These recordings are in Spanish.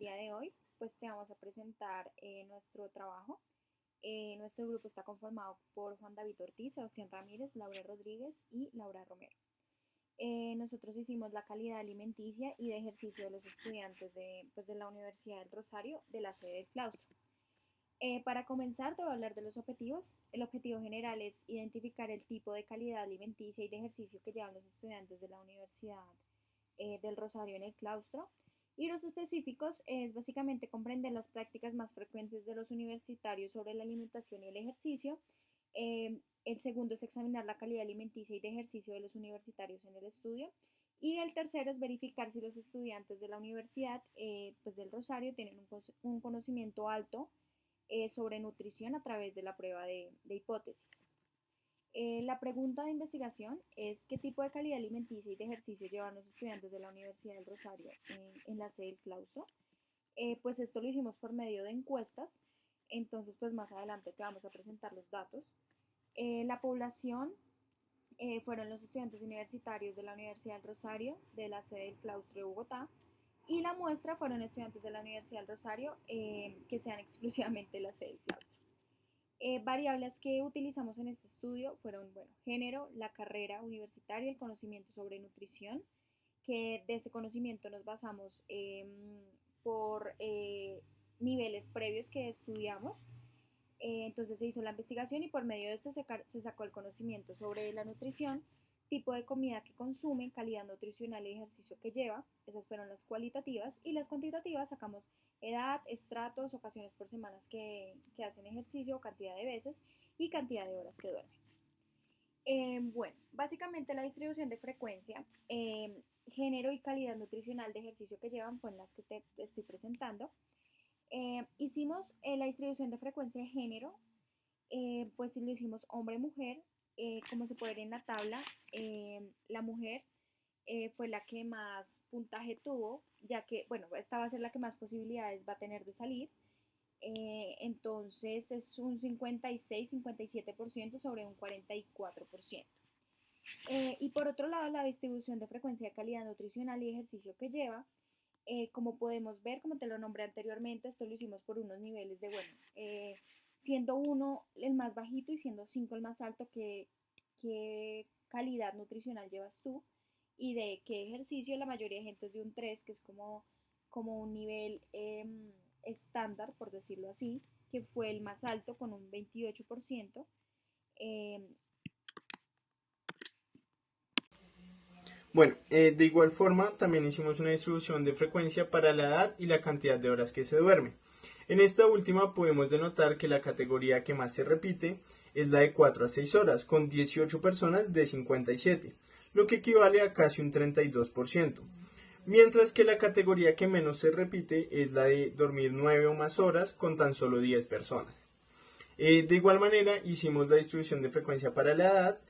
día de hoy pues te vamos a presentar nuestro trabajo. Nuestro grupo está conformado por Juan David Ortiz, Sebastián Ramírez, Laura Rodríguez y Laura Romero. Nosotros hicimos la calidad alimenticia y de ejercicio de los estudiantes de la Universidad del Rosario, de la sede del claustro. Para comenzar, te voy a hablar de los objetivos. El objetivo general es identificar el tipo de calidad alimenticia y de ejercicio que llevan los estudiantes de la Universidad del Rosario en el claustro. Y los específicos es básicamente comprender las prácticas más frecuentes de los universitarios sobre la alimentación y el ejercicio. El segundo es examinar la calidad alimenticia y de ejercicio de los universitarios en el estudio. Y el tercero es verificar si los estudiantes de la Universidad del Rosario tienen un conocimiento alto sobre nutrición a través de la prueba de hipótesis. La pregunta de investigación es ¿qué tipo de calidad alimenticia y de ejercicio llevan los estudiantes de la Universidad del Rosario en la sede del claustro? Pues esto lo hicimos por medio de encuestas, entonces pues más adelante te vamos a presentar los datos. La población fueron los estudiantes universitarios de la Universidad del Rosario, de la sede del claustro de Bogotá, y la muestra fueron estudiantes de la Universidad del Rosario que sean exclusivamente la sede del claustro. Variables que utilizamos en este estudio fueron, género, la carrera universitaria, el conocimiento sobre nutrición, que de ese conocimiento nos basamos por niveles previos que estudiamos. Entonces se hizo la investigación y por medio de esto se sacó el conocimiento sobre la nutrición, tipo de comida que consume, calidad nutricional y ejercicio que lleva. Esas fueron las cualitativas, y las cuantitativas sacamos edad, estratos, ocasiones por semanas que hacen ejercicio, cantidad de veces y cantidad de horas que duermen. Básicamente la distribución de frecuencia, género y calidad nutricional de ejercicio que llevan fueron las que te estoy presentando. Hicimos la distribución de frecuencia de género, pues lo hicimos hombre-mujer. Como se puede ver en la tabla, la mujer fue la que más puntaje tuvo, ya que, esta va a ser la que más posibilidades va a tener de salir. Entonces es un 56-57% sobre un 44%. Y por otro lado, la distribución de frecuencia de calidad nutricional y ejercicio que lleva, como podemos ver, como te lo nombré anteriormente, esto lo hicimos por unos niveles de, siendo 1 el más bajito y siendo 5 el más alto, qué calidad nutricional llevas tú y de qué ejercicio. La mayoría de gente es de un 3, que es como un nivel estándar, por decirlo así, que fue el más alto con un 28%. Bueno, de igual forma también hicimos una distribución de frecuencia para la edad y la cantidad de horas que se duerme. En esta última podemos denotar que la categoría que más se repite es la de 4 a 6 horas, con 18 personas de 57, lo que equivale a casi un 32%, mientras que la categoría que menos se repite es la de dormir 9 o más horas, con tan solo 10 personas. De igual manera hicimos la distribución de frecuencia para la edad,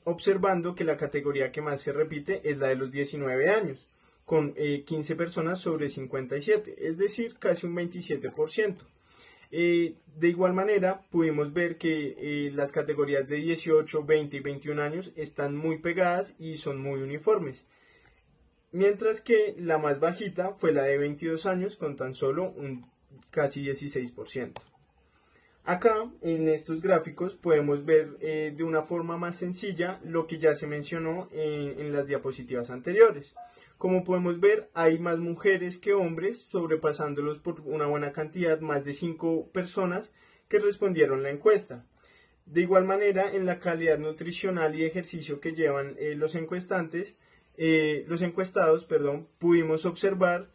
observando que la categoría que más se repite es la de los 19 años, con 15 personas sobre 57, es decir, casi un 27%. De igual manera, pudimos ver que las categorías de 18, 20 y 21 años están muy pegadas y son muy uniformes, mientras que la más bajita fue la de 22 años con tan solo un casi 16%. Acá en estos gráficos podemos ver de una forma más sencilla lo que ya se mencionó en las diapositivas anteriores. Como podemos ver, hay más mujeres que hombres, sobrepasándolos por una buena cantidad, más de 5 personas que respondieron la encuesta. De igual manera, en la calidad nutricional y ejercicio que llevan los encuestados, pudimos observar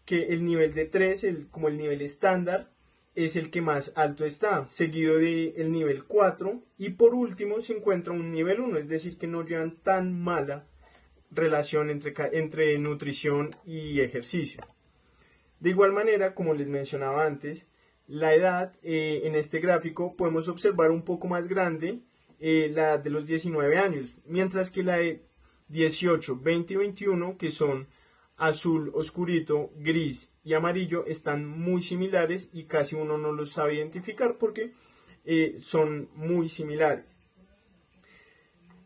que el nivel de 3, como el nivel estándar, es el que más alto está, seguido del nivel 4, y por último se encuentra un nivel 1, es decir, que no llevan tan mala relación entre nutrición y ejercicio. De igual manera, como les mencionaba antes, la edad en este gráfico podemos observar un poco más grande, la edad de los 19 años, mientras que la de 18, 20 y 21, que son azul oscurito, gris y amarillo, están muy similares y casi uno no los sabe identificar porque son muy similares.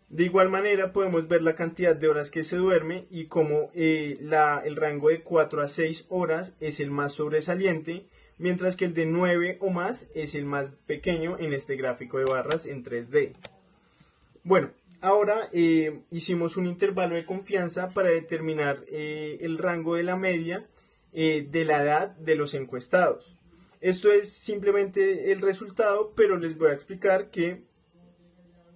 De igual manera podemos ver la cantidad de horas que se duerme y cómo el rango de 4 a 6 horas es el más sobresaliente, mientras que el de 9 o más es el más pequeño en este gráfico de barras en 3D. Bueno, ahora hicimos un intervalo de confianza para determinar el rango de la media de la edad de los encuestados. Esto es simplemente el resultado, pero les voy a explicar que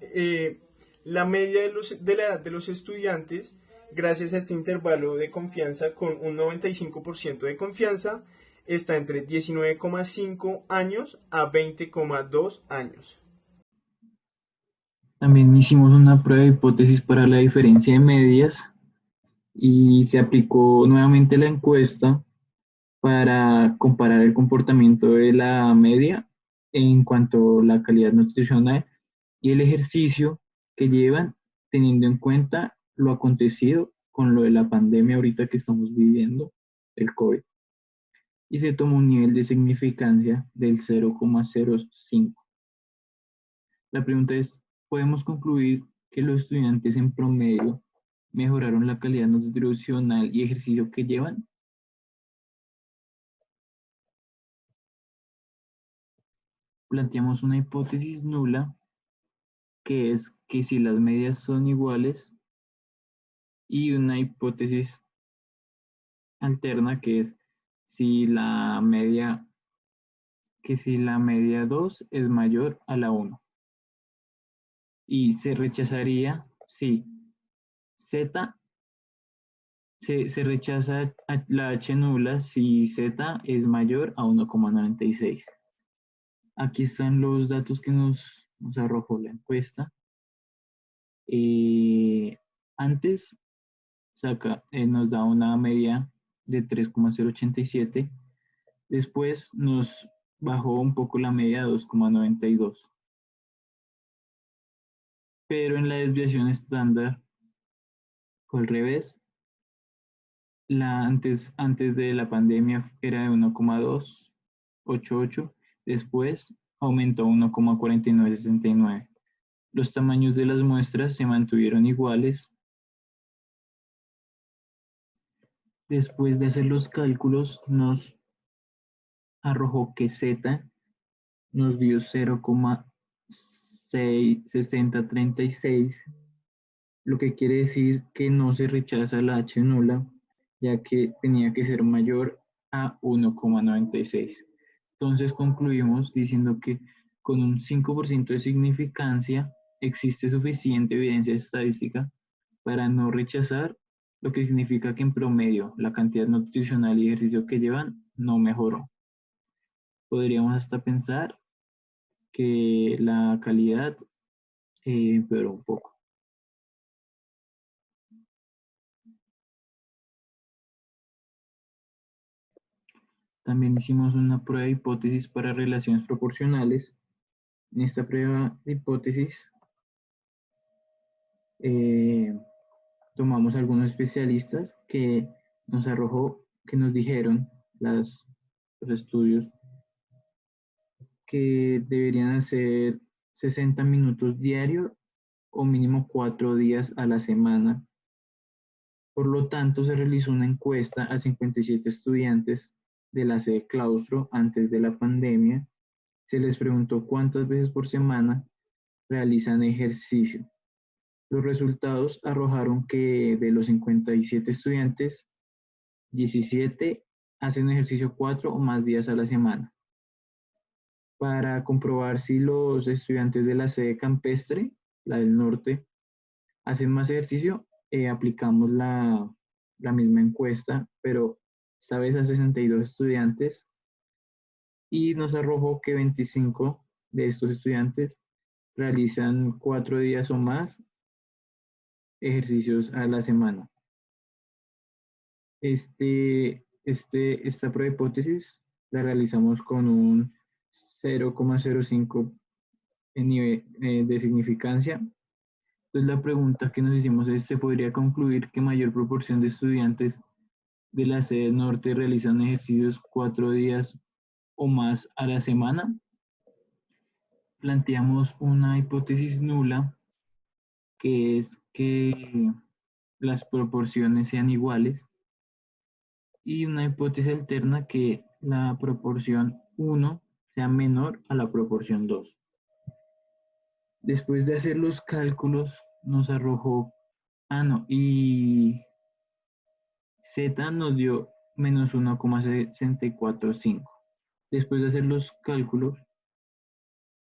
eh, la media de la edad de los estudiantes, gracias a este intervalo de confianza con un 95% de confianza, está entre 19,5 años a 20,2 años. También hicimos una prueba de hipótesis para la diferencia de medias y se aplicó nuevamente la encuesta para comparar el comportamiento de la media en cuanto a la calidad nutricional y el ejercicio que llevan, teniendo en cuenta lo acontecido con lo de la pandemia ahorita que estamos viviendo, el COVID. Y se tomó un nivel de significancia del 0,05. La pregunta es, ¿podemos concluir que los estudiantes en promedio mejoraron la calidad nutricional y ejercicio que llevan? Planteamos una hipótesis nula, que es que si las medias son iguales, y una hipótesis alterna, que es si la media, que si la media 2 es mayor a la 1. Y se rechazaría si Z, se rechaza la H nula si Z es mayor a 1,96. Aquí están los datos que nos arrojó la encuesta. Antes nos da una media de 3,087. Después nos bajó un poco la media a 2,92. Pero en la desviación estándar fue al revés. Antes de la pandemia era de 1,288. Después aumentó a 1,4969. Los tamaños de las muestras se mantuvieron iguales. Después de hacer los cálculos, nos arrojó que Z nos dio 0,6036, lo que quiere decir que no se rechaza la H nula, ya que tenía que ser mayor a 1,96. Entonces concluimos diciendo que con un 5% de significancia existe suficiente evidencia estadística para no rechazar, lo que significa que en promedio la cantidad nutricional y ejercicio que llevan no mejoró. Podríamos hasta pensar que la calidad empeoró un poco. También hicimos una prueba de hipótesis para relaciones proporcionales. En esta prueba de hipótesis tomamos algunos especialistas que nos arrojó, que nos dijeron los estudios que deberían hacer 60 minutos diarios o mínimo 4 días a la semana. Por lo tanto, se realizó una encuesta a 57 estudiantes de la sede Claustro antes de la pandemia. Se les preguntó cuántas veces por semana realizan ejercicio. Los resultados arrojaron que de los 57 estudiantes, 17 hacen ejercicio 4 o más días a la semana. Para comprobar si los estudiantes de la sede campestre, la del norte, hacen más ejercicio, aplicamos la misma encuesta, pero esta vez a 62 estudiantes, y nos arrojó que 25 de estos estudiantes realizan 4 días o más ejercicios a la semana. Esta prueba de hipótesis la realizamos con un 0,05 en nivel de significancia. Entonces la pregunta que nos hicimos es, ¿se podría concluir que mayor proporción de estudiantes de la sede norte realizan ejercicios 4 días o más a la semana? Planteamos una hipótesis nula, que es que las proporciones sean iguales, y una hipótesis alterna que la proporción 1 sea menor a la proporción 2. Después de hacer los cálculos, nos arrojó, y Z nos dio menos 1,645. Después de hacer los cálculos,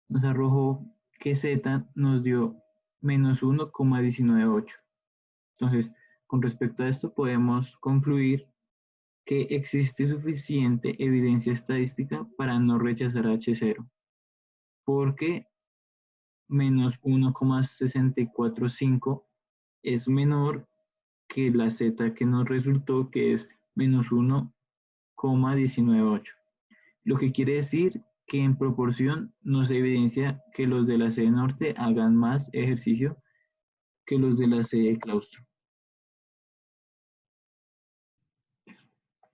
nos arrojó que Z nos dio menos 1,198. Entonces, con respecto a esto, podemos concluir que existe suficiente evidencia estadística para no rechazar H0, porque menos 1,645 es menor que la Z que nos resultó, que es menos 1,198. Lo que quiere decir que en proporción nos evidencia que los de la sede norte hagan más ejercicio que los de la sede claustro.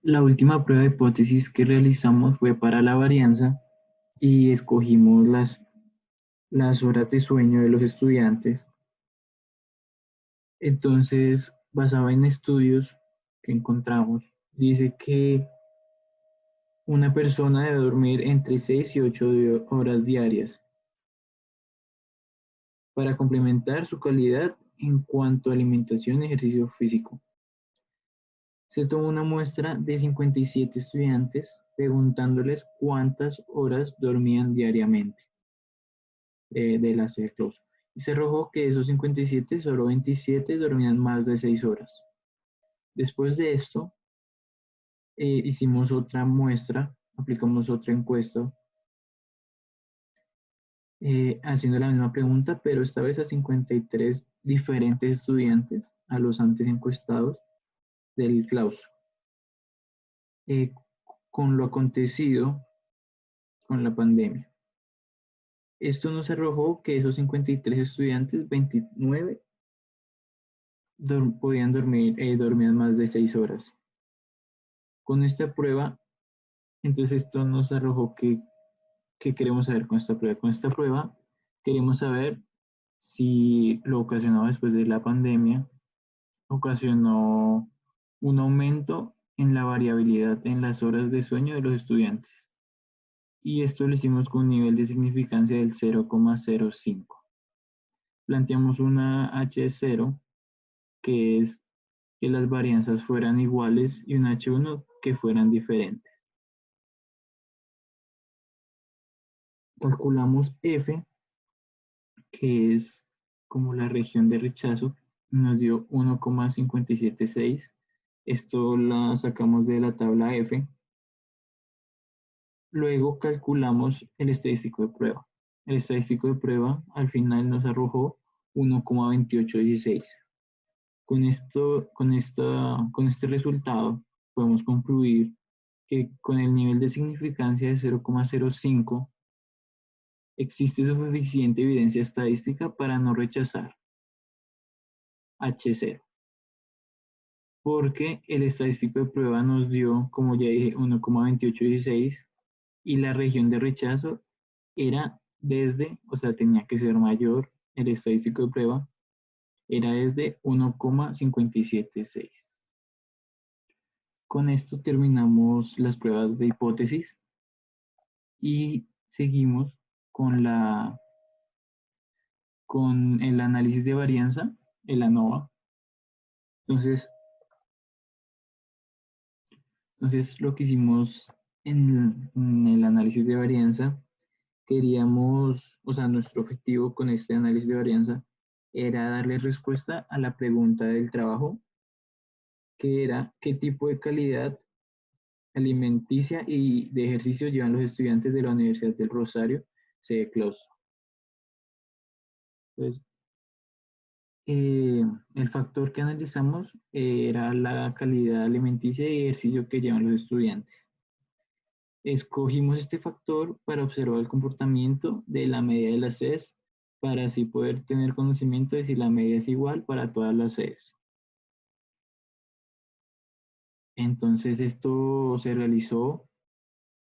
La última prueba de hipótesis que realizamos fue para la varianza y escogimos las horas de sueño de los estudiantes. Entonces, basado en estudios que encontramos, dice que una persona debe dormir entre 6 y 8 horas diarias para complementar su calidad en cuanto a alimentación y ejercicio físico. Se tomó una muestra de 57 estudiantes preguntándoles cuántas horas dormían diariamente de la sede claustro. Y se arrojó que de esos 57, solo 27 dormían más de 6 horas. Después de esto, hicimos otra muestra, aplicamos otra encuesta, haciendo la misma pregunta, pero esta vez a 53 diferentes estudiantes, a los antes encuestados del claustro. Con lo acontecido con la pandemia. Esto nos arrojó que esos 53 estudiantes, 29 podían dormían más de 6 horas. Con esta prueba, entonces esto nos arrojó que ¿qué queremos saber con esta prueba? Con esta prueba queremos saber si lo ocasionado después de la pandemia ocasionó un aumento en la variabilidad en las horas de sueño de los estudiantes. Y esto lo hicimos con un nivel de significancia del 0,05. Planteamos una H0, que es que las varianzas fueran iguales, y una H1 que fueran diferentes. Calculamos F, que es como la región de rechazo, nos dio 1,576. Esto la sacamos de la tabla F. Luego calculamos el estadístico de prueba. El estadístico de prueba al final nos arrojó 1,2816. Con este resultado podemos concluir que con el nivel de significancia de 0,05 existe suficiente evidencia estadística para no rechazar H0, porque el estadístico de prueba nos dio, como ya dije, 1,2816, y la región de rechazo era o sea, tenía que ser mayor, el estadístico de prueba era desde 1,576. Con esto terminamos las pruebas de hipótesis y seguimos con el análisis de varianza, el ANOVA. Entonces lo que hicimos en el análisis de varianza, nuestro objetivo con este análisis de varianza era darle respuesta a la pregunta del trabajo, que era ¿qué tipo de calidad alimenticia y de ejercicio llevan los estudiantes de la Universidad del Rosario, sede claustro? Entonces, el factor que analizamos era la calidad alimenticia y ejercicio que llevan los estudiantes. Escogimos este factor para observar el comportamiento de la media de las sedes, para así poder tener conocimiento de si la media es igual para todas las sedes. Entonces esto se realizó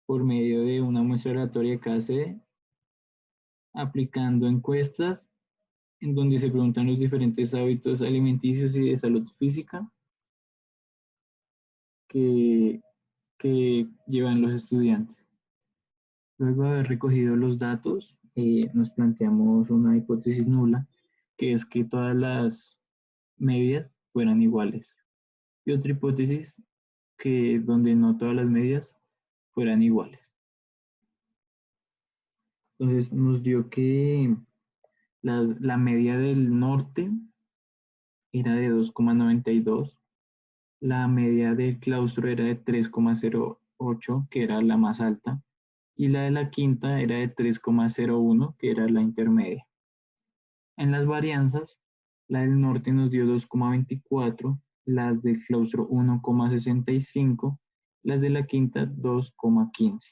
por medio de una muestra aleatoria de cada sede, aplicando encuestas en donde se preguntan los diferentes hábitos alimenticios y de salud física que, que llevan los estudiantes. Luego de haber recogido los datos, nos planteamos una hipótesis nula, que es que todas las medias fueran iguales. Y otra hipótesis que donde no todas las medias fueran iguales. Entonces nos dio que la media del norte era de 2,92, la media del claustro era de 3,08, que era la más alta, y la de la quinta era de 3,01, que era la intermedia. En las varianzas, la del norte nos dio 2,24, las del claustro 1,65, las de la quinta 2,15.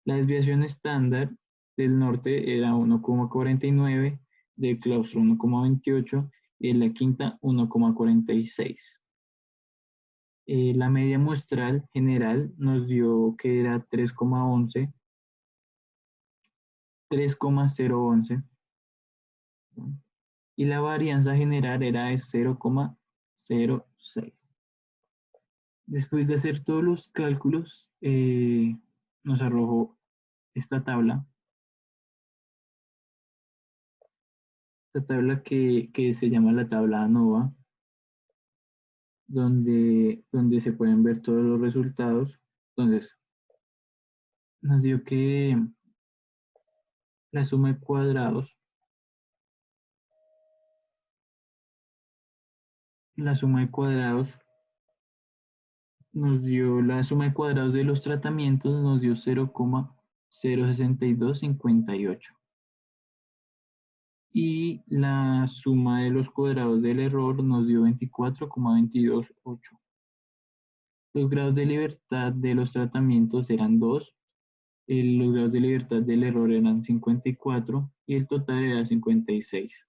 La desviación estándar del norte era 1,49, del claustro 1,28 y de la quinta 1,46. La media muestral general nos dio que era 3,11, 3,011, y la varianza general era de 0,06. Después de hacer todos los cálculos, nos arrojó esta tabla que se llama la tabla ANOVA, donde se pueden ver todos los resultados. Entonces, nos dio que la suma de cuadrados, la suma de cuadrados nos dio la suma de cuadrados de los tratamientos, nos dio 0,06258. Y la suma de los cuadrados del error nos dio 24,228. Los grados de libertad de los tratamientos eran 2, los grados de libertad del error eran 54 y el total era 56.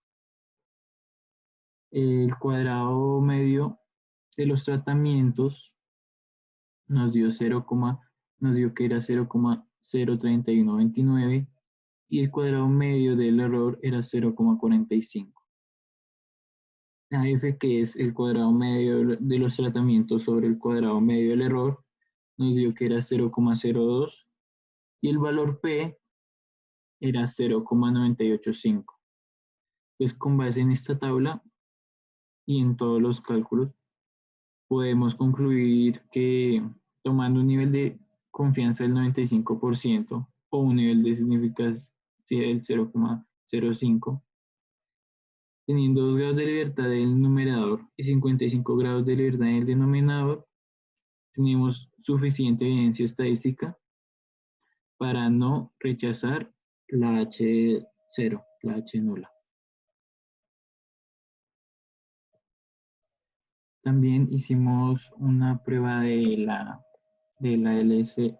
El cuadrado medio de los tratamientos nos dio que era 0,03129 y el cuadrado medio del error era 0,45. La f, que es el cuadrado medio de los tratamientos sobre el cuadrado medio del error, nos dio que era 0,02 y el valor p era 0,985. Entonces, con base en esta tabla y en todos los cálculos, podemos concluir que tomando un nivel de confianza del 95% o un nivel de significancia del 0,05, teniendo 2 grados de libertad en el numerador y 55 grados de libertad en el denominador, tenemos suficiente evidencia estadística para no rechazar la H0, la H nula. También hicimos una prueba de la LSD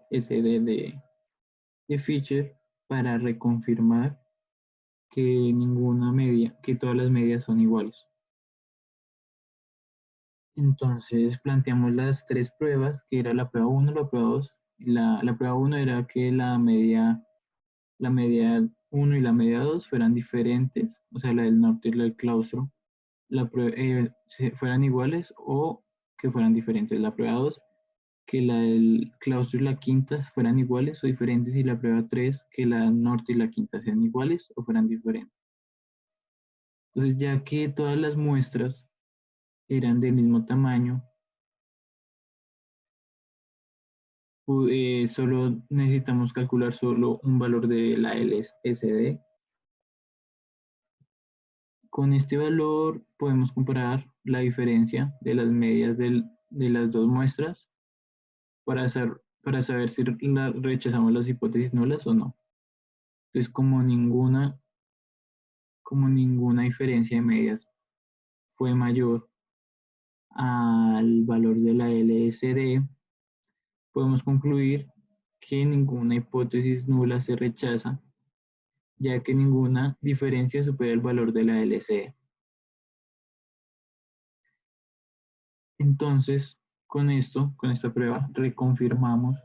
de Fisher para reconfirmar que que todas las medias son iguales. Entonces planteamos las tres pruebas, que era la prueba 1, la prueba 2. La prueba 1 era que la media 1 y la media 2 fueran diferentes, o sea, la del norte y la del claustro, fueran iguales o que fueran diferentes. La prueba 2, que la del claustro y la quinta fueran iguales o diferentes, y la prueba 3, que la norte y la quinta sean iguales o fueran diferentes. Entonces, ya que todas las muestras eran del mismo tamaño, solo necesitamos calcular solo un valor de la LSD. Con este valor podemos comparar la diferencia de las medias de las dos muestras para saber si rechazamos las hipótesis nulas o no. Entonces, como ninguna diferencia de medias fue mayor al valor de la LSD, podemos concluir que ninguna hipótesis nula se rechaza, ya que ninguna diferencia supera el valor de la LSD. Entonces, con esta prueba, reconfirmamos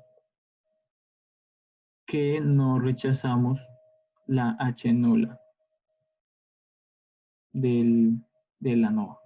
que no rechazamos la H nula. de la NOVA.